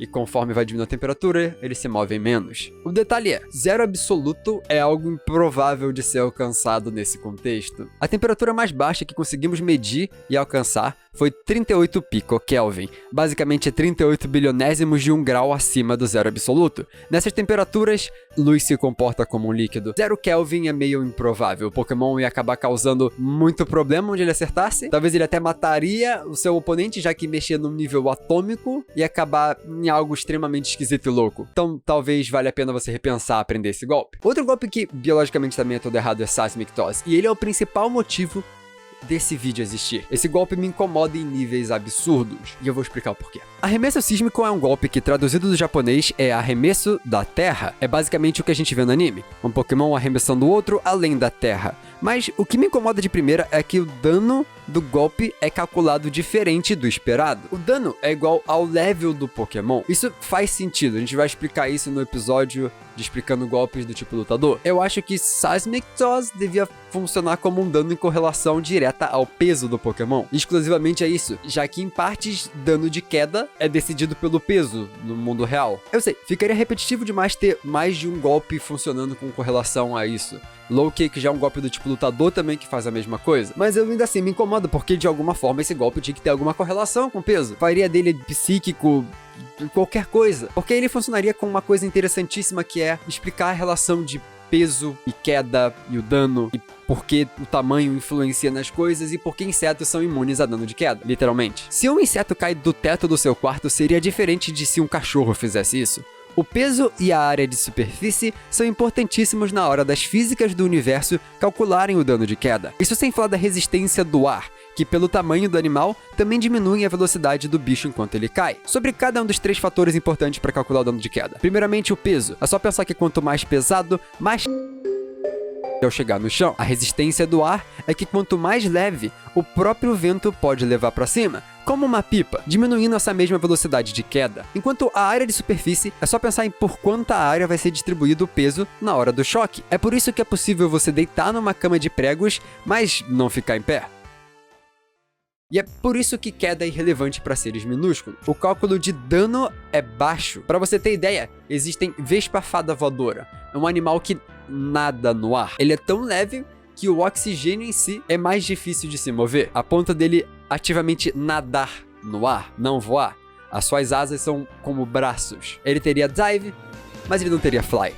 e conforme vai diminuindo a temperatura, eles se movem menos. O detalhe é, zero absoluto é algo improvável de ser alcançado nesse contexto. A temperatura mais baixa que conseguimos medir e alcançar foi 38 picokelvin, basicamente 38 bilionésimos de 1 grau acima do zero absoluto. Nessas temperaturas, luz se comporta como um líquido. 0 Kelvin é meio improvável, o Pokémon ia acabar causando muito problema onde ele acertasse, talvez ele até mataria o seu oponente, já que mexia num nível atômico, e acabar em algo extremamente esquisito e louco. Então talvez valha a pena você repensar aprender esse golpe. Outro golpe que biologicamente também é todo errado é Seismic Toss, e ele é o principal motivo desse vídeo existir. Esse golpe me incomoda em níveis absurdos, e eu vou explicar o porquê. Arremesso sísmico é um golpe que, traduzido do japonês, é arremesso da terra. É basicamente o que a gente vê no anime, um Pokémon arremessando o outro além da terra. Mas o que me incomoda de primeira é que o dano do golpe é calculado diferente do esperado. O dano é igual ao level do Pokémon. Isso faz sentido, a gente vai explicar isso no episódio de explicando golpes do tipo lutador. Eu acho que Seismic Toss devia funcionar como um dano em correlação direta ao peso do Pokémon. Exclusivamente é isso, já que em partes, dano de queda é decidido pelo peso no mundo real. Eu sei, ficaria repetitivo demais ter mais de um golpe funcionando com correlação a isso. Low Kick já é um golpe do tipo lutador também que faz a mesma coisa. Mas eu ainda assim me incomodo porque de alguma forma esse golpe tinha que ter alguma correlação com o peso. Faria dele psíquico, qualquer coisa. Porque ele funcionaria com uma coisa interessantíssima que é explicar a relação de peso e queda e o dano e por que o tamanho influencia nas coisas e por que insetos são imunes a dano de queda, literalmente. Se um inseto cai do teto do seu quarto, seria diferente de se um cachorro fizesse isso. O peso e a área de superfície são importantíssimos na hora das físicas do universo calcularem o dano de queda. Isso sem falar da resistência do ar, que pelo tamanho do animal também diminui a velocidade do bicho enquanto ele cai. Sobre cada um dos 3 fatores importantes para calcular o dano de queda. Primeiramente, o peso. É só pensar que quanto mais pesado, mais ao chegar no chão. A resistência do ar é que quanto mais leve, o próprio vento pode levar para cima, como uma pipa, diminuindo essa mesma velocidade de queda. Enquanto a área de superfície, é só pensar em por quanta área vai ser distribuído o peso na hora do choque. É por isso que é possível você deitar numa cama de pregos, mas não ficar em pé. E é por isso que queda é irrelevante para seres minúsculos. O cálculo de dano é baixo. Para você ter ideia, existem Vespa-fada voadora. É um animal que nada no ar. Ele é tão leve que o oxigênio em si é mais difícil de se mover, a ponto dele ativamente nadar no ar, não voar. As suas asas são como braços. Ele teria dive, mas ele não teria fly.